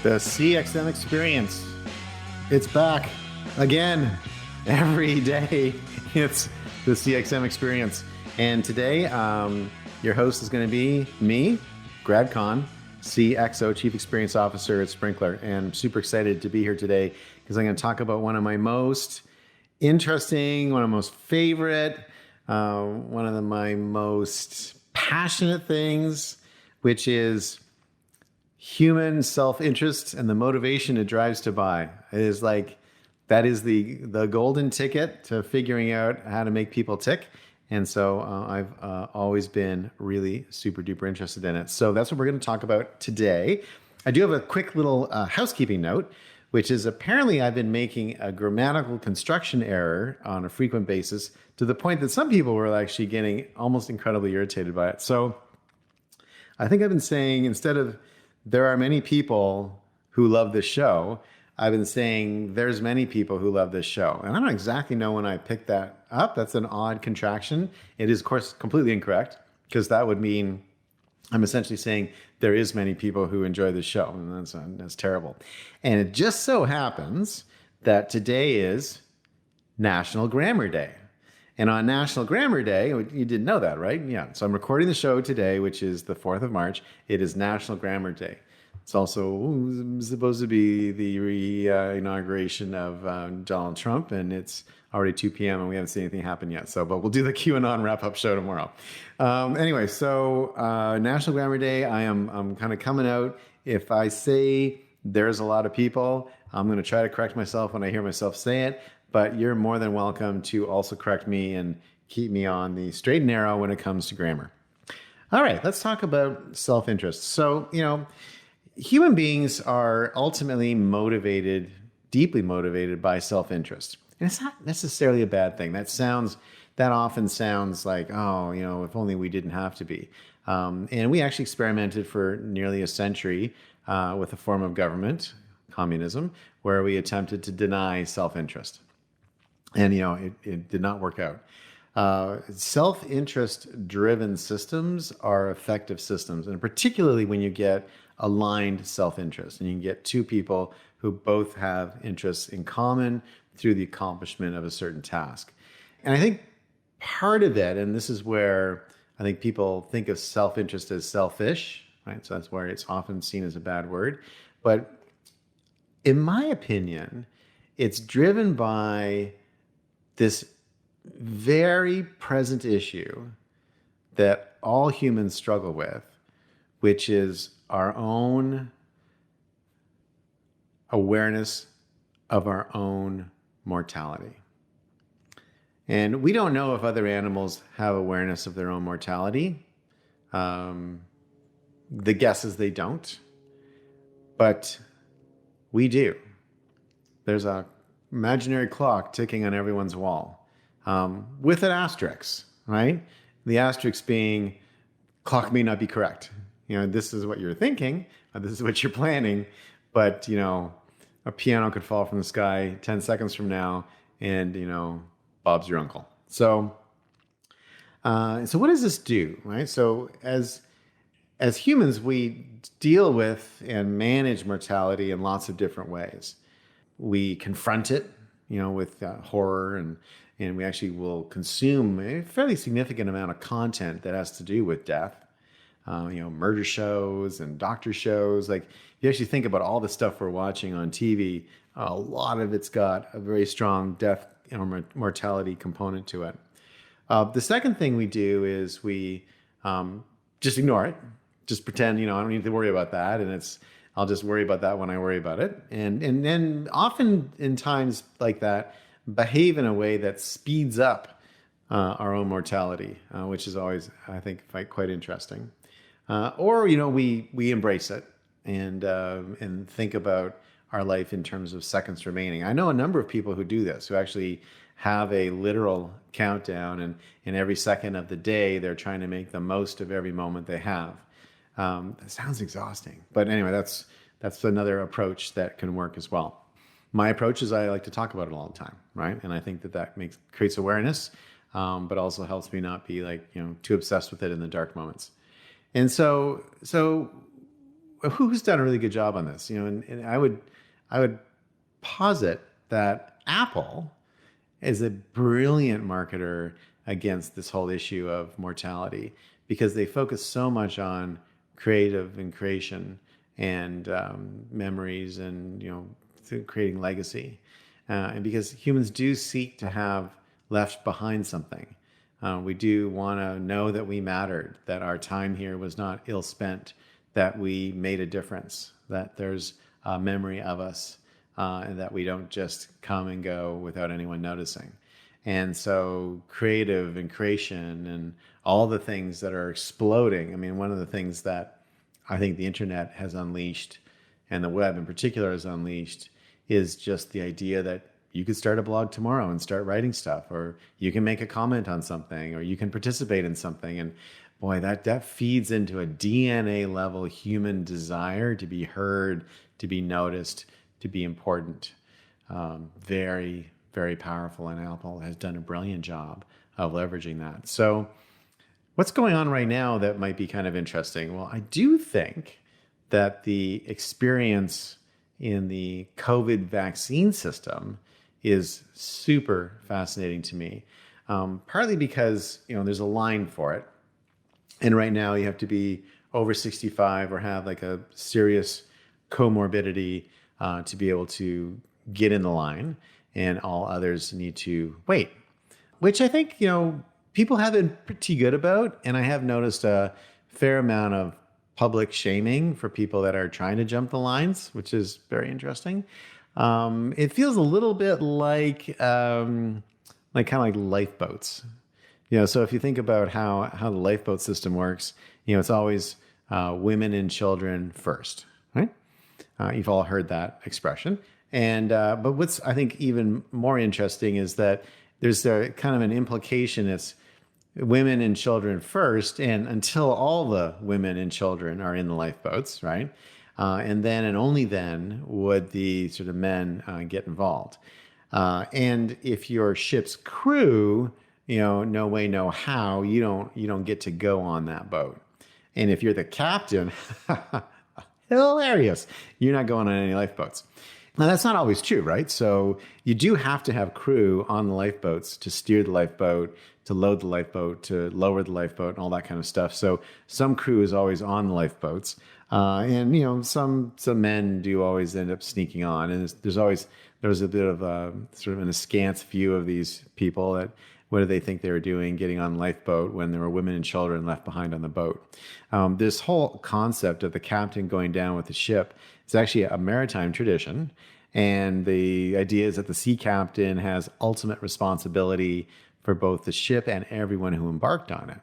The CXM experience. It's back again. Every day it's the CXM experience. And today, your host is going to be me, Grad Khan, CXO, Chief Experience Officer at Sprinkler. And I'm super excited to be here today because I'm going to talk about one of my most interesting, one of my most favorite, one of my most passionate things, which is human self-interest and the motivation it drives to buy. It is like, that is the golden ticket to figuring out how to make people tick. And so I've always been really super duper interested in it. So that's what we're going to talk about today. I do have a quick little housekeeping note, which is apparently I've been making a grammatical construction error on a frequent basis to the point that some people were actually getting almost incredibly irritated by it. So I think I've been saying, instead of there are many people who love this show, I've been saying there's many people who love this show. And I don't exactly know when I picked that up. That's an odd contraction. It is, of course, completely incorrect, because that would mean I'm essentially saying there is many people who enjoy this show. And that's terrible. And it just so happens that today is National Grammar Day. And on National Grammar Day, you didn't know that, right? Yeah. So I'm recording the show today, which is the 4th of March. It is National Grammar Day. It's also supposed to be the inauguration of Donald Trump, and it's already 2 p.m. and we haven't seen anything happen yet. But we'll do the QAnon wrap-up show tomorrow. Anyway, so National Grammar Day, I'm kind of coming out. If I say there's a lot of people, I'm going to try to correct myself when I hear myself say it. But you're more than welcome to also correct me and keep me on the straight and narrow when it comes to grammar. All right, let's talk about self-interest. So, human beings are ultimately motivated, deeply motivated by self-interest. And it's not necessarily a bad thing. That often sounds like, if only we didn't have to be. And we actually experimented for nearly a century with a form of government, communism, where we attempted to deny self-interest. And, it did not work out. Self-interest driven systems are effective systems, and particularly when you get aligned self-interest and you can get two people who both have interests in common through the accomplishment of a certain task. And I think part of it, and this is where I think people think of self-interest as selfish, right? So that's where it's often seen as a bad word. But in my opinion, it's driven by this very present issue that all humans struggle with, which is our own awareness of our own mortality. And we don't know if other animals have awareness of their own mortality. The guess is they don't, but we do. There's a imaginary clock ticking on everyone's wall, with an asterisk, right? The asterisk being, clock may not be correct. This is what you're thinking, this is what you're planning, but, a piano could fall from the sky 10 seconds from now and, Bob's your uncle. So what does this do, right? So as humans, we deal with and manage mortality in lots of different ways. We confront it, with horror, and we actually will consume a fairly significant amount of content that has to do with death. Murder shows and doctor shows. Like, you actually think about all the stuff we're watching on TV, a lot of it's got a very strong death or mortality component to it. The second thing we do is we just ignore it, just pretend, I don't need to worry about that, and I'll just worry about that when I worry about it. And then often in times like that, behave in a way that speeds up our own mortality, which is always, I think, quite interesting. Or we embrace it and think about our life in terms of seconds remaining. I know a number of people who do this, who actually have a literal countdown, and every second of the day, they're trying to make the most of every moment they have. That sounds exhausting, but anyway, that's another approach that can work as well. My approach is I like to talk about it all the time, right? And I think that creates awareness, but also helps me not be too obsessed with it in the dark moments. And so who's done a really good job on this? And I would posit that Apple is a brilliant marketer against this whole issue of mortality because they focus so much on creative and creation and memories and creating legacy, and because humans do seek to have left behind something. We do want to know that we mattered, that our time here was not ill spent, that we made a difference, that there's a memory of us, and that we don't just come and go without anyone noticing. And so creative and creation and all the things that are exploding. I mean, one of the things that I think the internet has unleashed, and the web in particular has unleashed, is just the idea that you could start a blog tomorrow and start writing stuff, or you can make a comment on something, or you can participate in something. And boy, that feeds into a DNA level human desire to be heard, to be noticed, to be important. Very, very powerful. And Apple has done a brilliant job of leveraging that. So what's going on right now that might be kind of interesting? Well, I do think that the experience in the COVID vaccine system is super fascinating to me, partly because there's a line for it, and right now you have to be over 65 or have like a serious comorbidity to be able to get in the line, and all others need to wait, which I think people have been pretty good about, and I have noticed a fair amount of public shaming for people that are trying to jump the lines, which is very interesting. It feels a little bit like kind of like lifeboats. So if you think about how the lifeboat system works, it's always women and children first, right? You've all heard that expression. And but what's I think even more interesting is that there's kind of an implication. It's women and children first, and until all the women and children are in the lifeboats, right? And then and only then would the sort of men get involved. And if your ship's crew, no way, no how, you don't get to go on that boat. And if you're the captain, hilarious, you're not going on any lifeboats. Now, that's not always true, right? So you do have to have crew on the lifeboats to steer the lifeboat, to load the lifeboat, to lower the lifeboat, and all that kind of stuff. So some crew is always on the lifeboats. And some men do always end up sneaking on. And there was a bit of a sort of an askance view of these people that what did they think they were doing getting on lifeboat when there were women and children left behind on the boat? This whole concept of the captain going down with the ship is actually a maritime tradition. And the idea is that the sea captain has ultimate responsibility for both the ship and everyone who embarked on it.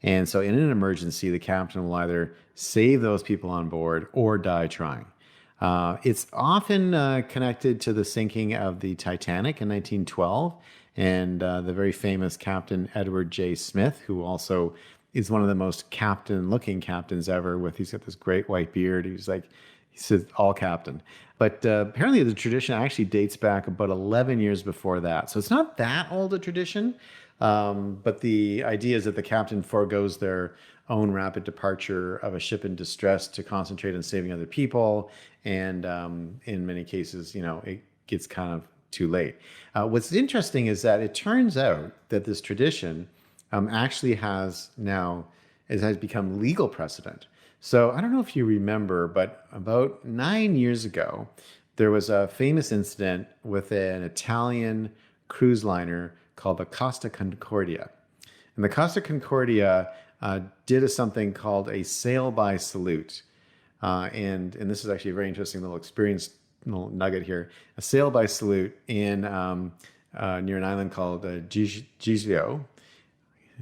And so in an emergency, the captain will either save those people on board or die trying. It's often connected to the sinking of the Titanic in 1912. And the very famous Captain Edward J. Smith, who also is one of the most captain-looking captains ever. He's got this great white beard. He says all captain. But apparently the tradition actually dates back about 11 years before that. So it's not that old a tradition. But the idea is that the captain forgoes their own rapid departure of a ship in distress to concentrate on saving other people. And in many cases, it gets kind of too late. What's interesting is that it turns out that this tradition actually has become legal precedent. So I don't know if you remember, but about 9 years ago, there was a famous incident with an Italian cruise liner called the Costa Concordia. And the Costa Concordia did something called a sail by salute. And this is actually a very interesting little nugget here. A sail by salute in near an island called Giglio.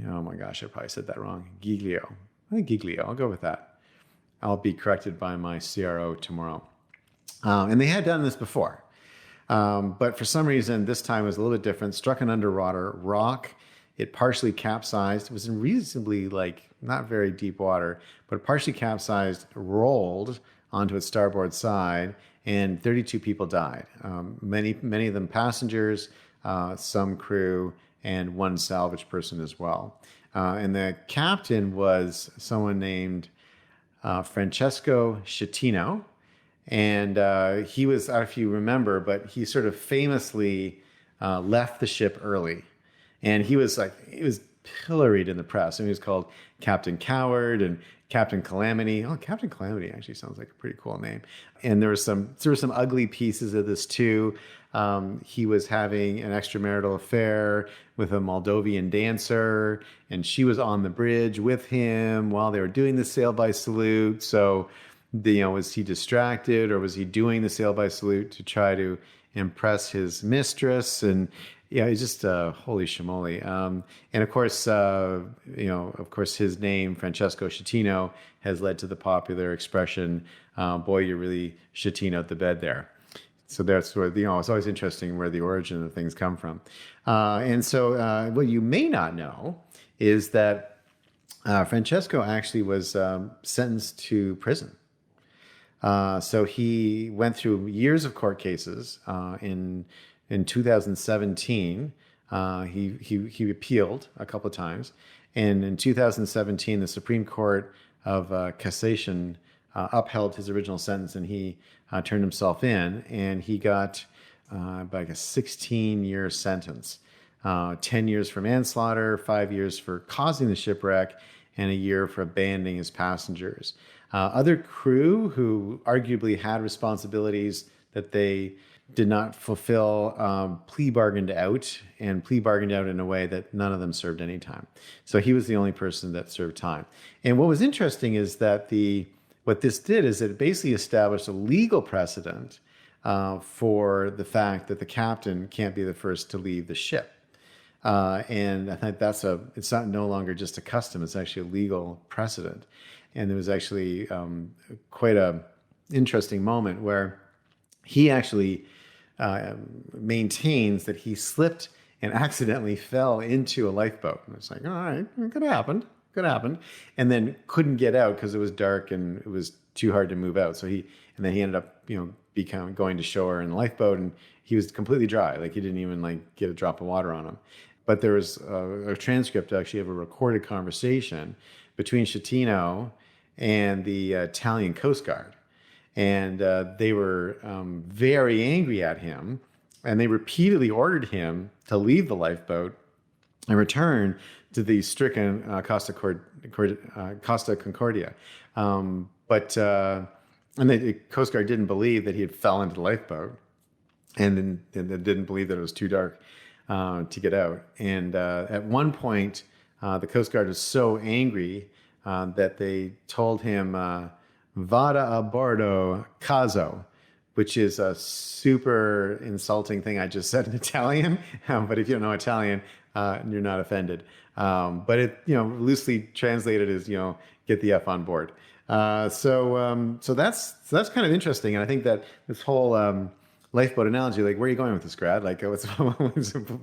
Oh my gosh, I probably said that wrong. Giglio. I think Giglio. I'll go with that. I'll be corrected by my CRO tomorrow. And they had done this before. But for some reason, this time was a little bit different. Struck an underwater rock. It partially capsized. It was in reasonably, not very deep water, but it partially capsized, rolled onto its starboard side, and 32 people died. Many of them passengers, some crew, and one salvage person as well. And the captain was someone named Francesco Schettino. And he was, I don't know if you remember, but he sort of famously left the ship early. And he was pilloried in the press. And he was called Captain Coward and Captain Calamity. Oh, Captain Calamity actually sounds like a pretty cool name. And there were some ugly pieces of this too. He was having an extramarital affair with a Moldovan dancer, and she was on the bridge with him while they were doing the sail by salute. So, was he distracted, or was he doing the sail by salute to try to impress his mistress? And yeah, he's just holy shamoly. And of course, his name, Francesco Schettino, has led to the popular expression, boy, you really Schettino'd the bed there. So that's where, it's always interesting where the origin of things come from. And so what you may not know is that Francesco actually was sentenced to prison. So he went through years of court cases. In 2017, he appealed a couple of times, and in 2017, the Supreme Court of Cassation upheld his original sentence, and he turned himself in, and he got like a 16-year sentence, 10 years for manslaughter, 5 years for causing the shipwreck, and a year for abandoning his passengers. Other crew who arguably had responsibilities that they did not fulfill plea bargained out in a way that none of them served any time. So he was the only person that served time. And what was interesting is that what this did is it basically established a legal precedent for the fact that the captain can't be the first to leave the ship. And I think it's not no longer just a custom, it's actually a legal precedent. And there was actually quite a interesting moment where he actually maintains that he slipped and accidentally fell into a lifeboat. And it's like, all right, it could happen. And then couldn't get out because it was dark and it was too hard to move out. So then he ended up, going to shore in the lifeboat, and he was completely dry. Like he didn't even get a drop of water on him. But there was a transcript actually of a recorded conversation between Schettino and the Italian Coast Guard. And they were very angry at him, and they repeatedly ordered him to leave the lifeboat and return to the stricken Costa Concordia. And the Coast Guard didn't believe that he had fell into the lifeboat, and then they didn't believe that it was too dark to get out. And at one point, the Coast Guard was so angry that they told him, Vada a bordo caso, which is a super insulting thing I just said in Italian. But if you don't know Italian, you're not offended. But it, loosely translated is, get the F on board. So that's kind of interesting. And I think that this whole lifeboat analogy, where are you going with this, Grad?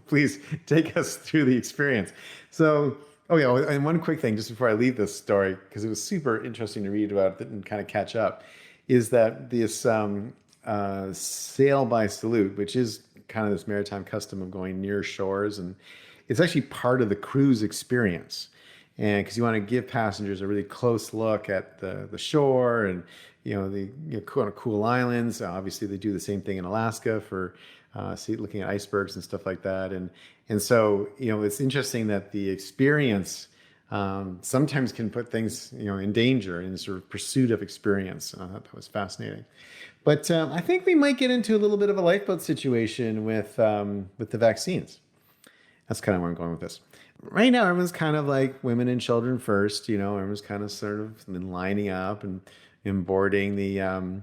Please take us through the experience. So, and one quick thing, just before I leave this story, because it was super interesting to read about it and kind of catch up, is that this sail by salute, which is kind of this maritime custom of going near shores, and it's actually part of the cruise experience. And because you want to give passengers a really close look at the shore and the cool islands. Obviously, they do the same thing in Alaska for looking at icebergs and stuff like that. And so it's interesting that the experience sometimes can put things in danger in sort of pursuit of experience. I thought that was fascinating. But I think we might get into a little bit of a lifeboat situation with the vaccines. That's kind of where I'm going with this. Right now, everyone's kind of like women and children first. Everyone's kind of sort of lining up and boarding the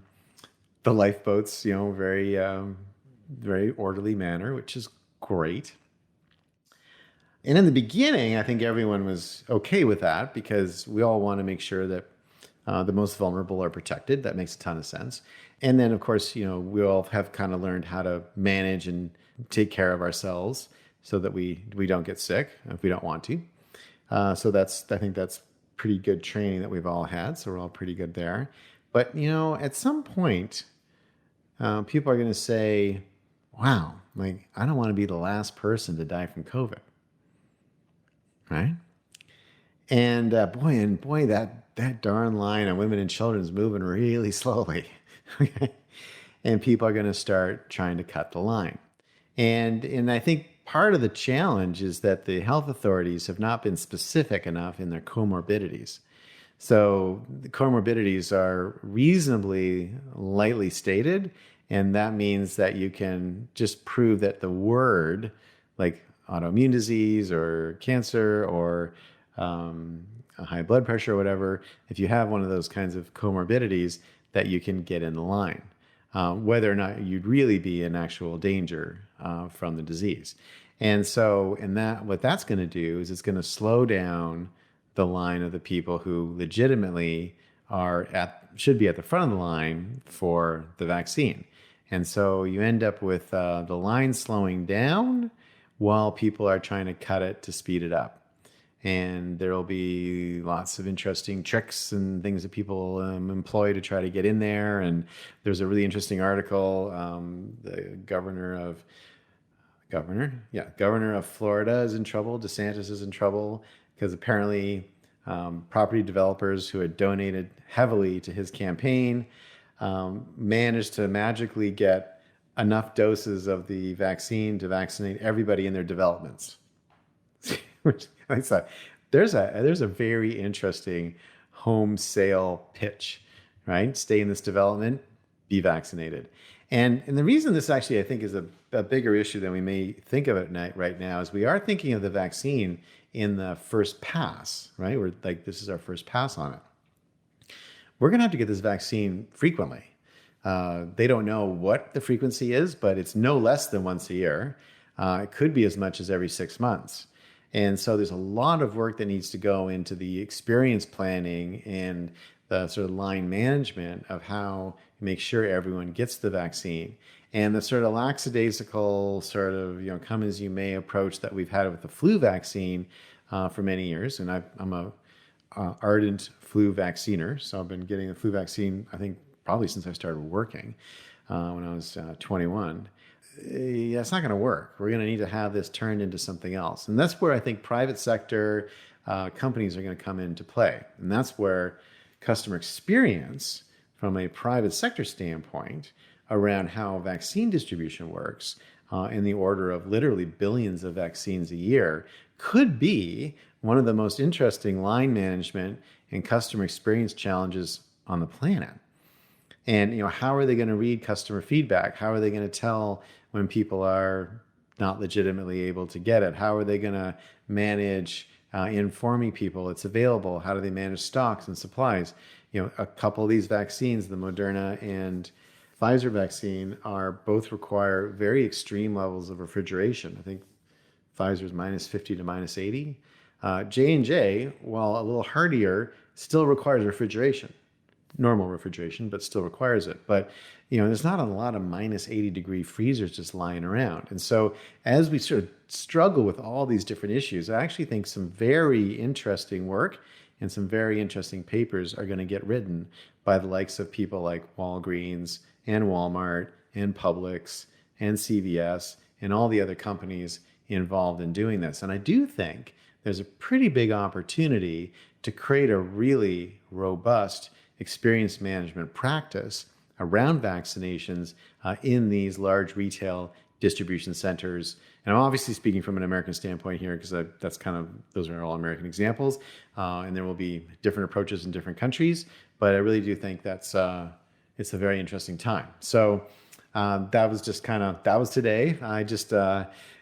lifeboats. Very very orderly manner, which is great. And in the beginning, I think everyone was okay with that because we all want to make sure that the most vulnerable are protected. That makes a ton of sense. And then, of course, we all have kind of learned how to manage and take care of ourselves so that we don't get sick if we don't want to. So I think that's pretty good training that we've all had. So we're all pretty good there. But, at some point, people are going to say, wow, I don't want to be the last person to die from COVID. Right? And boy, that darn line on women and children is moving really slowly. Okay. And people are going to start trying to cut the line. And I think part of the challenge is that the health authorities have not been specific enough in their comorbidities. So the comorbidities are reasonably lightly stated, and that means that you can just prove that the word, like autoimmune disease or cancer or a high blood pressure or whatever, if you have one of those kinds of comorbidities, that you can get in the line, whether or not you'd really be in actual danger from the disease. And so, what that's going to do is it's going to slow down the line of the people who legitimately should be at the front of the line for the vaccine. And so you end up with the line slowing down while people are trying to cut it to speed it up. And there will be lots of interesting tricks and things that people employ to try to get in there. And there's a really interesting article. The governor of Florida is in trouble. DeSantis is in trouble because apparently property developers who had donated heavily to his campaign managed to magically get enough doses of the vaccine to vaccinate everybody in their developments. Which I thought there's a very interesting home sale pitch, right? Stay in this development, be vaccinated. And the reason this actually, I think, is a bigger issue than we may think of it right now is we are thinking of the vaccine in the first pass, right? We're like, this is our first pass on it. We're going to have to get this vaccine frequently. They don't know what the frequency is, but it's no less than once a year. It could be as much as every 6 months. And so there's a lot of work that needs to go into the experience planning and the sort of line management of how you make sure everyone gets the vaccine. And the sort of lackadaisical sort of, come as you may approach that we've had with the flu vaccine for many years. And I'm a ardent flu vacciner. So I've been getting the flu vaccine, I think, probably since I started working when I was 21. Yeah, it's not going to work. We're going to need to have this turned into something else. And that's where I think private sector companies are going to come into play. And that's where customer experience from a private sector standpoint around how vaccine distribution works in the order of literally billions of vaccines a year could be one of the most interesting line management and customer experience challenges on the planet. And how are they going to read customer feedback? How are they going to tell when people are not legitimately able to get it? How are they going to manage informing people it's available? How do they manage stocks and supplies? A couple of these vaccines, the Moderna and Pfizer vaccine, both require very extreme levels of refrigeration. I think Pfizer's minus 50 to minus 80. J&J, while a little hardier, still requires refrigeration. Normal refrigeration, but still requires it. But, there's not a lot of minus 80 degree freezers just lying around. And so as we sort of struggle with all these different issues, I actually think some very interesting work and some very interesting papers are going to get written by the likes of people like Walgreens and Walmart and Publix and CVS and all the other companies involved in doing this. And I do think there's a pretty big opportunity to create a really robust experience management practice around vaccinations in these large retail distribution centers. And I'm obviously speaking from an American standpoint here because those are all American examples. And there will be different approaches in different countries, but I really do think it's a very interesting time. So that was today. I just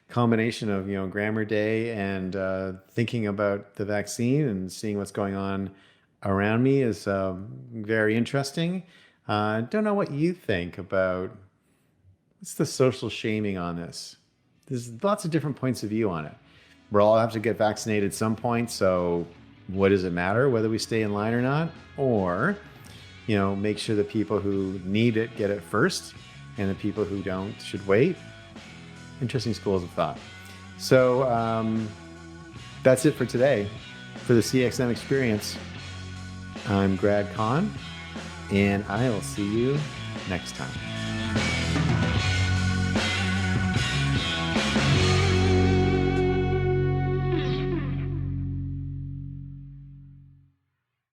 combination of, Grammar Day and thinking about the vaccine and seeing what's going on around me is very interesting. Don't know what you think about what's the social shaming on this. There's lots of different points of view on it. We'll all have to get vaccinated at some point, so what does it matter whether we stay in line or not? Or, make sure the people who need it get it first, and the people who don't should wait. Interesting schools of thought. So that's it for today for the CXM Experience. I'm Grad Conn, and I will see you next time.